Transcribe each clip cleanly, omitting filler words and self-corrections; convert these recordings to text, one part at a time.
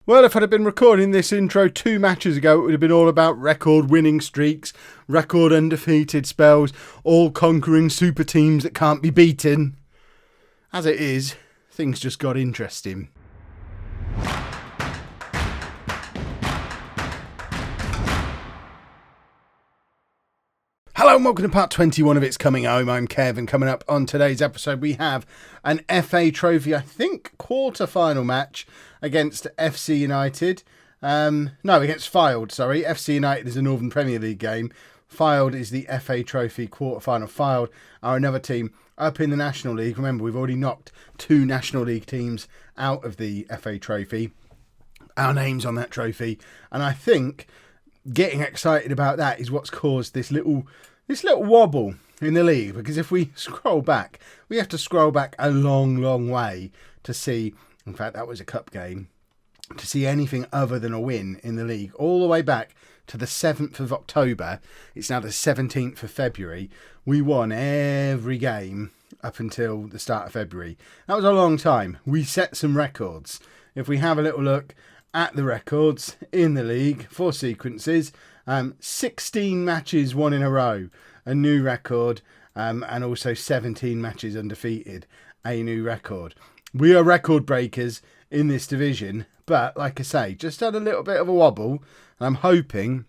Well, if I'd have been recording this intro 2 matches ago, it would have been all about record winning streaks, record undefeated spells, all conquering super teams that can't be beaten. As it is, things just got interesting. Hello and welcome to part 21 of It's Coming Home. I'm Kev, and coming up on today's episode we have an FA Trophy, I think, quarter-final match against FC United. Against Fylde, sorry. FC United is a Northern Premier League game. Fylde is the FA Trophy quarter-final. Fylde are another team up in the National League. Remember, we've already knocked 2 National League teams out of the FA Trophy. Our name's on that trophy. And I think getting excited about that is what's caused this little wobble in the league, because if we scroll back, we have to scroll back a long way to see, in fact that was a cup game, to see anything other than a win in the league, all the way back to the 7th of October. It's now the 17th of February. We won every game up until the start of February. That was a long time. We set some records. If we have a little look at the records in the league for sequences, 16 matches won in a row, a new record, and also 17 matches undefeated, a new record. We are record breakers in this division, but like I say, just had a little bit of a wobble, and I'm hoping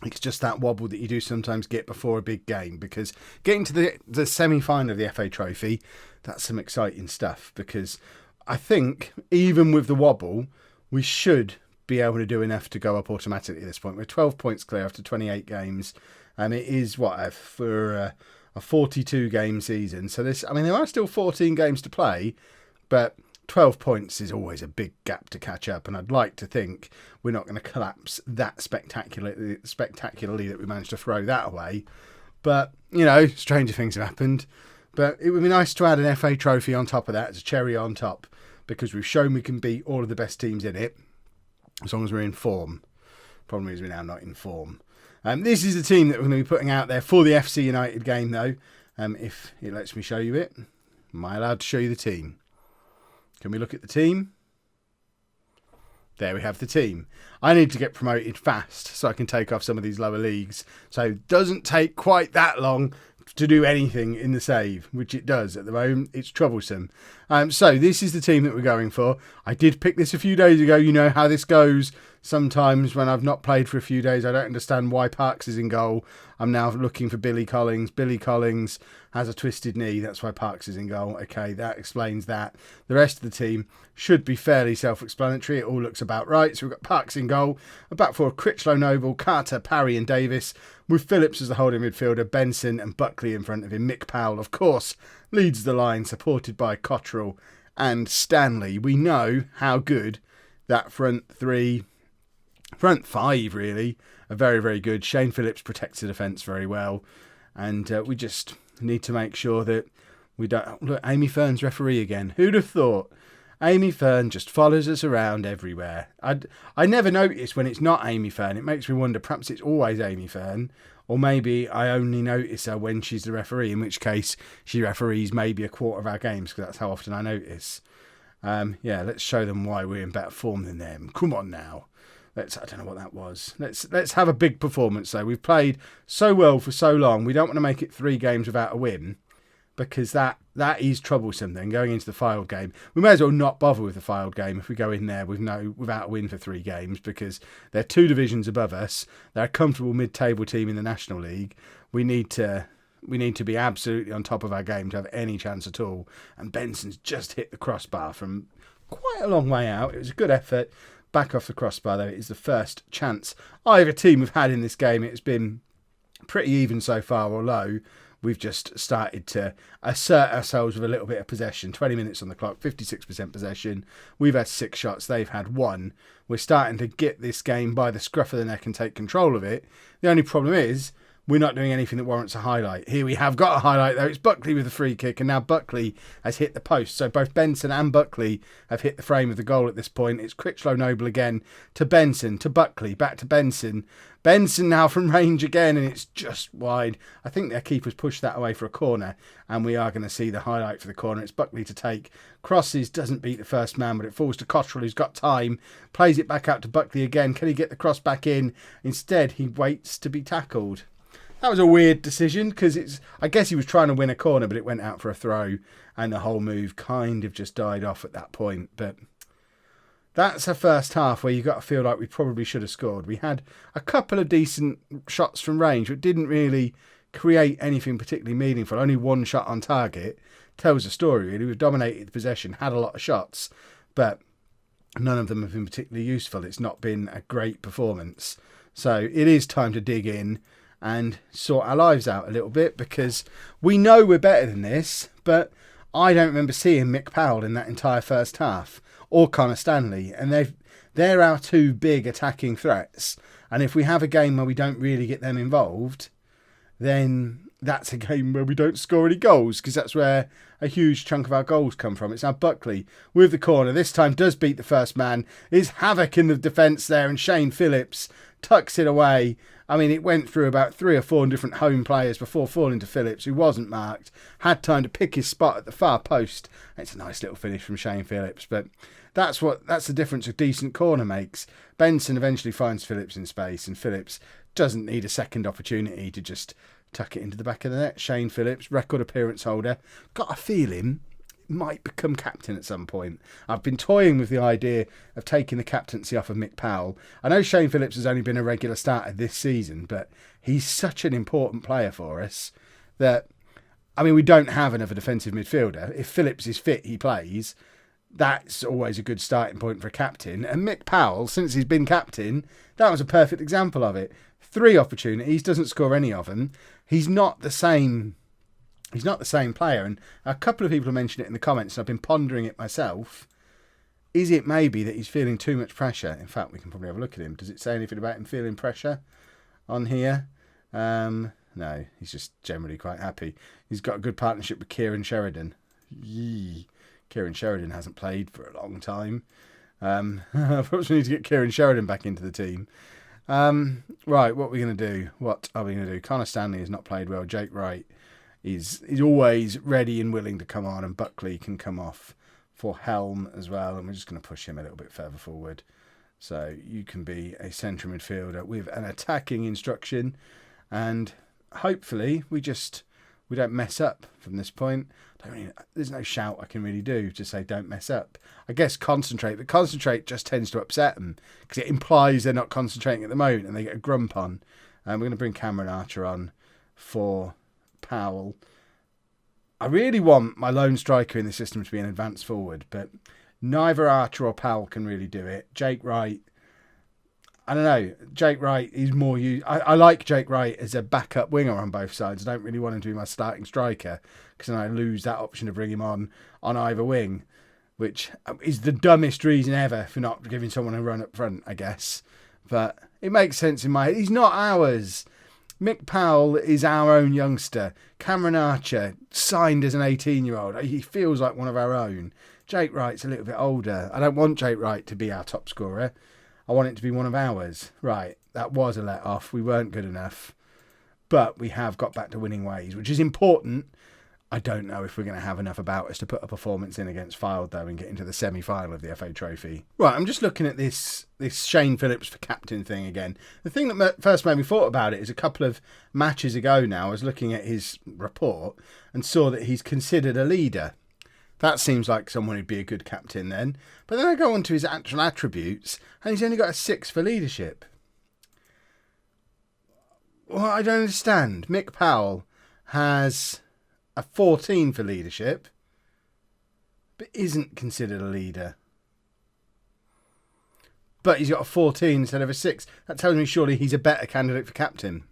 it's just that wobble that you do sometimes get before a big game, because getting to the semi-final of the FA Trophy, that's some exciting stuff, because I think even with the wobble, we should be able to do enough to go up automatically at this point. We're 12 points clear after 28 games. It is for a 42 game season. So there are still 14 games to play, but 12 points is always a big gap to catch up. And I'd like to think we're not going to collapse that spectacularly that we managed to throw that away. But, stranger things have happened. But it would be nice to add an FA Trophy on top of that as a cherry on top, because we've shown we can beat all of the best teams in it, as long as we're in form. Problem is we're now not in form. This is the team that we're going to be putting out there for the FC United game, though. If it lets me show you it. Am I allowed to show you the team? Can we look at the team? There we have the team. I need to get promoted fast so I can take off some of these lower leagues. So it doesn't take quite that long to do anything in the save, which it does at the moment. It's troublesome. So this is the team that we're going for. I did pick this a few days ago. You know how this goes. Sometimes when I've not played for a few days, I don't understand why Parks is in goal. I'm now looking for Billy Collins. Billy Collins has a twisted knee. That's why Parks is in goal. Okay, that explains that. The rest of the team should be fairly self-explanatory. It all looks about right. So we've got Parks in goal. A back four, Critchlow, Noble, Carter, Parry and Davis, with Phillips as the holding midfielder, Benson and Buckley in front of him. Mick Powell, of course, leads the line, supported by Cottrell and Stanley. We know how good that front five really are very, very good. Shane Phillips protects the defence very well, and we just need to make sure that we don't... Look, Amy Fern's referee again. Who'd have thought? Amy Fern just follows us around everywhere. I never notice when it's not Amy Fern. It makes me wonder, perhaps it's always Amy Fern, or maybe I only notice her when she's the referee, in which case she referees maybe a quarter of our games, because that's how often I notice. Let's show them why we're in better form than them. Come on now. I don't know what that was. Let's have a big performance though. We've played so well for so long. We don't want to make it 3 games without a win, because that is troublesome then going into the Fylde game. We may as well not bother with the Fylde game if we go in there without a win for 3 games, because they're 2 divisions above us. They're a comfortable mid-table team in the National League. We need to be absolutely on top of our game to have any chance at all. And Benson's just hit the crossbar from quite a long way out. It was a good effort. Back off the crossbar though. It is the first chance either team have had in this game. It's been pretty even so far, although we've just started to assert ourselves with a little bit of possession. 20 minutes on the clock, 56% possession. We've had 6 shots, they've had 1. We're starting to get this game by the scruff of the neck and take control of it. The only problem is we're not doing anything that warrants a highlight. Here we have got a highlight, though. It's Buckley with the free kick, and now Buckley has hit the post. So both Benson and Buckley have hit the frame of the goal at this point. It's Critchlow Noble again to Benson, to Buckley, back to Benson. Benson now from range again, and it's just wide. I think their keeper's pushed that away for a corner, and we are going to see the highlight for the corner. It's Buckley to take. Crosses, doesn't beat the first man, but it falls to Cottrell, who's got time. Plays it back out to Buckley again. Can he get the cross back in? Instead, he waits to be tackled. That was a weird decision because I guess he was trying to win a corner, but it went out for a throw, and the whole move kind of just died off at that point. But that's a first half where you got to feel like we probably should have scored. We had a couple of decent shots from range, but didn't really create anything particularly meaningful. Only one shot on target. Tells a story, really. We've dominated the possession, had a lot of shots, but none of them have been particularly useful. It's not been a great performance. So it is time to dig in and sort our lives out a little bit, because we know we're better than this, but I don't remember seeing Mick Powell in that entire first half, or Connor Stanley, and they're our two big attacking threats. And if we have a game where we don't really get them involved, then that's a game where we don't score any goals, because that's where a huge chunk of our goals come from. It's now Buckley with the corner. This time does beat the first man. Is havoc in the defence there, and Shane Phillips tucks it away. I mean, it went through about 3 or 4 different home players before falling to Phillips, who wasn't marked. Had time to pick his spot at the far post. It's a nice little finish from Shane Phillips, but that's the difference a decent corner makes. Benson eventually finds Phillips in space, and Phillips doesn't need a second opportunity to just tuck it into the back of the net. Shane Phillips, record appearance holder. Got a feeling might become captain at some point. I've been toying with the idea of taking the captaincy off of Mick Powell. I know Shane Phillips has only been a regular starter this season, but he's such an important player for us that, I mean, we don't have another defensive midfielder. If Phillips is fit, he plays. That's always a good starting point for a captain. And Mick Powell, since he's been captain, that was a perfect example of it. 3 opportunities, doesn't score any of them. He's not the same player. And a couple of people have mentioned it in the comments, and I've been pondering it myself. Is it maybe that he's feeling too much pressure? In fact, we can probably have a look at him. Does it say anything about him feeling pressure on here? No, he's just generally quite happy. He's got a good partnership with Kieran Sheridan. Yee. Kieran Sheridan hasn't played for a long time. Perhaps we need to get Kieran Sheridan back into the team. Right, what are we going to do? Connor Stanley has not played well. Jake Wright is always ready and willing to come on, and Buckley can come off for Helm as well, and we're just going to push him a little bit further forward. So you can be a central midfielder with an attacking instruction, and hopefully we don't mess up from this point. There's no shout I can really do to say don't mess up. I guess concentrate, but concentrate just tends to upset them because it implies they're not concentrating at the moment and they get a grump on. And we're going to bring Cameron Archer on for Powell. I really want my lone striker in the system to be an advanced forward, but neither Archer or Powell can really do it. Jake Wright, I don't know. Jake Wright is more used. I like Jake Wright as a backup winger on both sides. I don't really want him to be my starting striker because then I lose that option to bring him on either wing, which is the dumbest reason ever for not giving someone a run up front, I guess. But it makes sense in my head. He's not ours. Mick Powell is our own youngster. Cameron Archer, signed as an 18-year-old. He feels like one of our own. Jake Wright's a little bit older. I don't want Jake Wright to be our top scorer. I want it to be one of ours. Right, that was a let-off. We weren't good enough. But we have got back to winning ways, which is important. I don't know if we're going to have enough about us to put a performance in against Fylde, though, and get into the semi-final of the FA Trophy. Right, I'm just looking at this Shane Phillips for captain thing again. The thing that first made me thought about it is a couple of matches ago now, I was looking at his report and saw that he's considered a leader. That seems like someone who'd be a good captain then. But then I go on to his actual attributes, and he's only got a 6 for leadership. Well, I don't understand. Mick Powell has a 14 for leadership, but isn't considered a leader. But he's got a 14 instead of a 6. That tells me surely he's a better candidate for captain.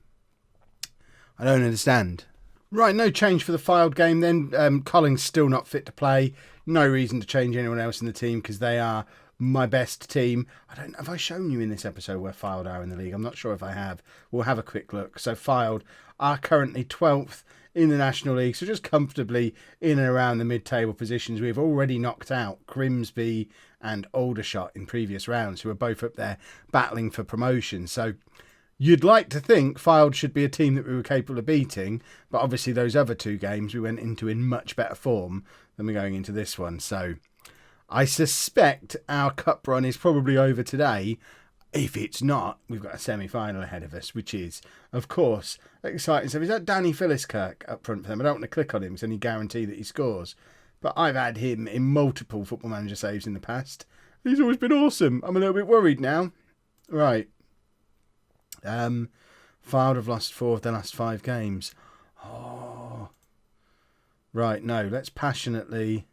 I don't understand. Right, no change for the Fylde game then. Collins still not fit to play. No reason to change anyone else in the team because they are my best team. Have I shown you in this episode where Fylde are in the league? I'm not sure if I have. We'll have a quick look. So Fylde are currently 12th in the National League, so just comfortably in and around the mid-table positions. We've already knocked out Grimsby and Aldershot in previous rounds, who are both up there battling for promotion. So you'd like to think Fylde should be a team that we were capable of beating, but obviously those other two games we went into in much better form than we're going into this one. So I suspect our cup run is probably over today. If it's not, we've got a semi-final ahead of us, which is, of course, exciting. So is that Danny Philliskirk up front for them? I don't want to click on him because any guarantee that he scores. But I've had him in multiple Football Manager saves in the past. He's always been awesome. I'm a little bit worried now. Right. Fylde have lost 4 of their last 5 games. Oh. Right, no, let's passionately...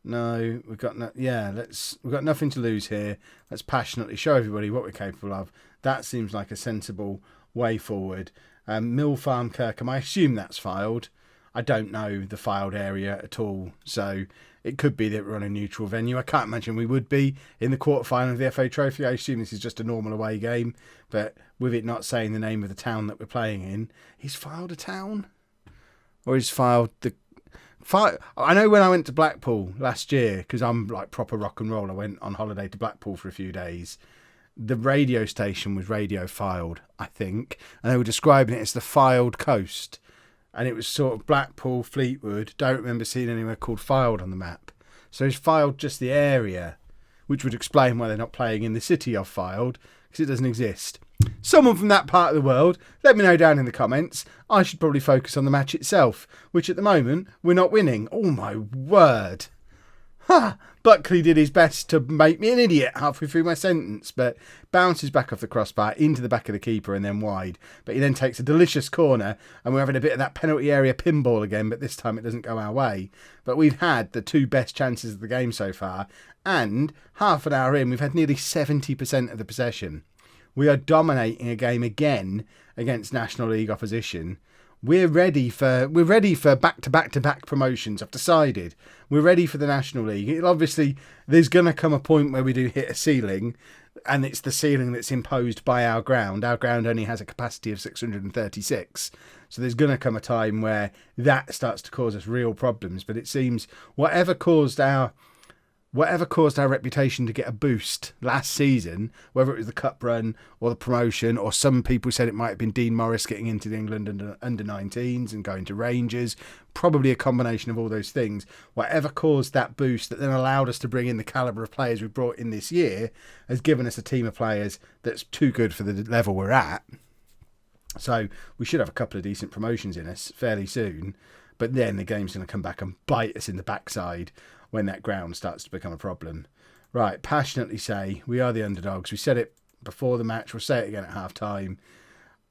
No, we've got we've got nothing to lose here. Let's passionately show everybody what we're capable of. That seems like a sensible way forward. Mill Farm Kirkham, I assume that's Fylde. I don't know the Fylde area at all, so it could be that we're on a neutral venue. I can't imagine we would be in the quarterfinal of the FA Trophy. I assume this is just a normal away game, but with it not saying the name of the town that we're playing in, is Fylde a town? Or is Fylde the... I know when I went to Blackpool last year, because I'm like proper rock and roll, I went on holiday to Blackpool for a few days. The radio station was Radio Fylde, I think, and they were describing it as the Fylde Coast. And it was sort of Blackpool, Fleetwood. Don't remember seeing anywhere called Fylde on the map. So is Fylde just the area, which would explain why they're not playing in the city of Fylde, because it doesn't exist. Someone from that part of the world, let me know down in the comments. I should probably focus on the match itself, which at the moment, we're not winning. Oh my word. Ha! Buckley did his best to make me an idiot halfway through my sentence, but bounces back off the crossbar into the back of the keeper and then wide. But he then takes a delicious corner, and we're having a bit of that penalty area pinball again, but this time it doesn't go our way. But we've had the 2 best chances of the game so far, and half an hour in, we've had nearly 70% of the possession. We are dominating a game again against National League opposition. We're ready for back-to-back promotions. I've decided. We're ready for the National League. Obviously, there's going to come a point where we do hit a ceiling, and it's the ceiling that's imposed by our ground. Our ground only has a capacity of 636. So there's going to come a time where that starts to cause us real problems. But it seems whatever caused our reputation to get a boost last season, whether it was the cup run or the promotion, or some people said it might have been Dean Morris getting into the England under-19s and going to Rangers, probably a combination of all those things. Whatever caused that boost that then allowed us to bring in the calibre of players we brought in this year has given us a team of players that's too good for the level we're at. So we should have a couple of decent promotions in us fairly soon, but then the game's going to come back and bite us in the backside when that ground starts to become a problem. Right, passionately say, we are the underdogs. We said it before the match, we'll say it again at half-time.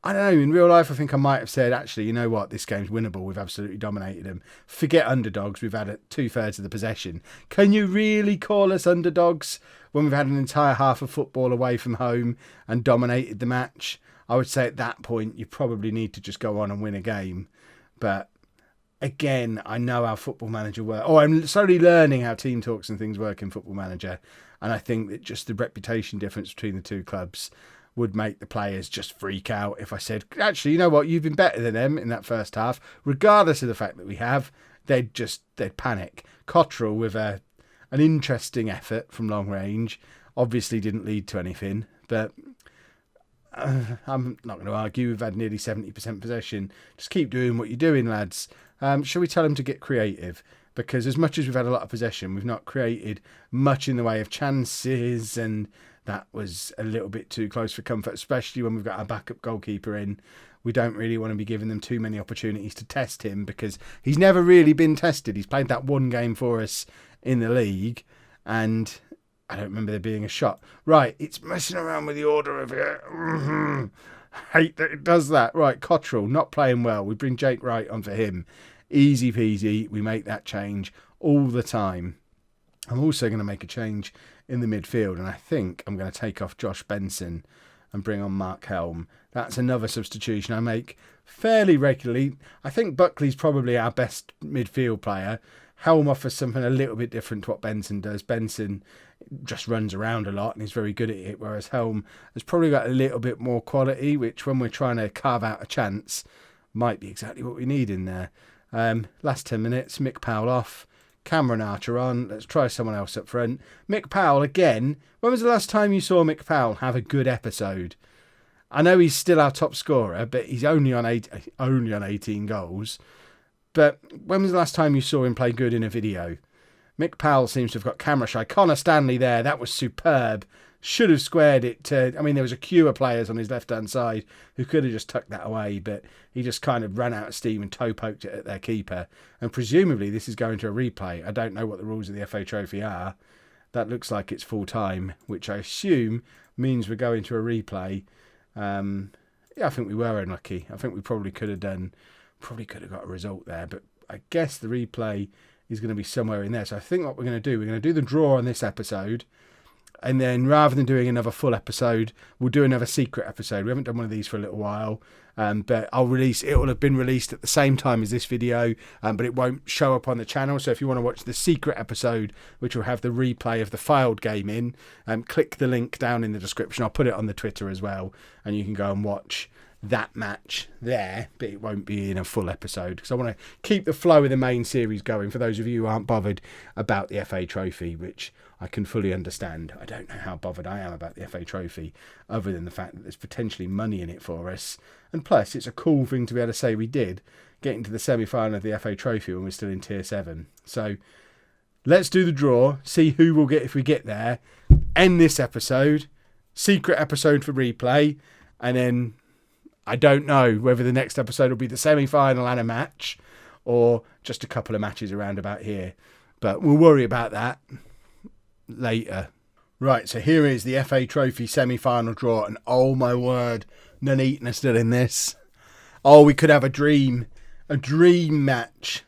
I don't know, in real life I think I might have said, actually, you know what, this game's winnable, we've absolutely dominated them. Forget underdogs, we've had 2/3 of the possession. Can you really call us underdogs when we've had an entire half of football away from home and dominated the match? I would say at that point you probably need to just go on and win a game. But again, I know how Football Manager works. Oh, I'm slowly learning how team talks and things work in Football Manager. And I think that just the reputation difference between the two clubs would make the players just freak out if I said, actually, you know what, you've been better than them in that first half. Regardless of the fact that we have, they'd panic. Cottrell with an interesting effort from long range. Obviously didn't lead to anything, but I'm not going to argue. We've had nearly 70% possession. Just keep doing what you're doing, lads. Shall we tell them to get creative? Because as much as we've had a lot of possession, we've not created much in the way of chances, and that was a little bit too close for comfort, especially when we've got our backup goalkeeper in. We don't really want to be giving them too many opportunities to test him, because he's never really been tested. He's played that one game for us in the league, and I don't remember there being a shot. Right, it's messing around with the order of it. Hate that it does that. Right, Cottrell not playing well. We bring Jake Wright on for him. Easy peasy. We make that change all the time. I'm also going to make a change in the midfield, and I think I'm going to take off Josh Benson and bring on Mark Helm. That's another substitution I make fairly regularly. I think Buckley's probably our best midfield player. Helme offers something a little bit different to what Benson does. Benson just runs around a lot and he's very good at it, whereas Helme has probably got a little bit more quality, which when we're trying to carve out a chance might be exactly what we need in there. Last 10 minutes, Mick Powell off, Cameron Archer on. Let's try someone else up front. Mick Powell again. When was the last time you saw Mick Powell have a good episode? I know he's still our top scorer, but he's only on 18 goals. But when was the last time you saw him play good in a video? Mick Powell seems to have got camera shy. Connor Stanley there, that was superb. Should have squared it to... I mean, there was a queue of players on his left-hand side who could have just tucked that away, but he just kind of ran out of steam and toe-poked it at their keeper. And presumably this is going to a replay. I don't know what the rules of the FA Trophy are. That looks like it's full-time, which I assume means we're going to a replay. Yeah, I think we were unlucky. I think we probably could have got a result there, but I guess the replay is going to be somewhere in there. So I think what we're going to do the draw on this episode, and then rather than doing another full episode, we'll do another secret episode. We haven't done one of these for a little while, but it will have been released at the same time as this video, but it won't show up on the channel. So if you want to watch the secret episode, which will have the replay of the filed game in, click the link down in the description. I'll put it on the Twitter as well, and you can go and watch that match there, but it won't be in a full episode because I want to keep the flow of the main series going for those of you who aren't bothered about the FA Trophy, which I can fully understand. I don't know how bothered I am about the FA Trophy other than the fact that there's potentially money in it for us, and plus it's a cool thing to be able to say we did get into the semi-final of the FA Trophy when we're still in Tier 7. So let's do the draw, see who we'll get if we get there, end this episode, secret episode for replay, and then I don't know whether the next episode will be the semi-final and a match or just a couple of matches around about here. But we'll worry about that later. Right, so here is the FA Trophy semi-final draw. And oh my word, Nuneaton are still in this. Oh, we could have a dream match.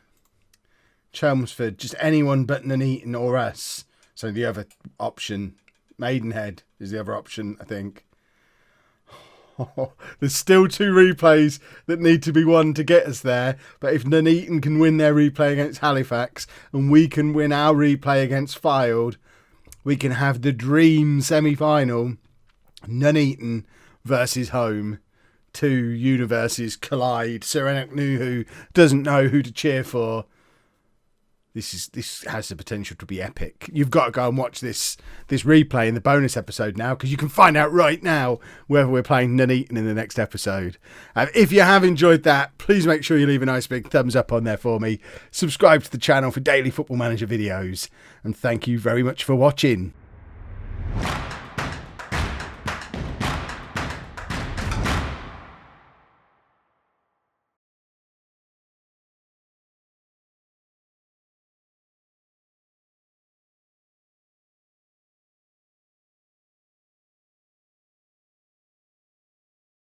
Chelmsford, just anyone but Nuneaton or us. So the other option, Maidenhead is the other option, I think. There's still 2 replays that need to be won to get us there. But if Nuneaton can win their replay against Halifax and we can win our replay against Fylde, we can have the dream semi-final. Nuneaton versus Holme. 2 universes collide. Serenak Nuhu doesn't know who to cheer for. This has the potential to be epic. You've got to go and watch this replay in the bonus episode now, because you can find out right now whether we're playing Nuneaton in the next episode. If you have enjoyed that, please make sure you leave a nice big thumbs up on there for me. Subscribe to the channel for daily Football Manager videos. And thank you very much for watching.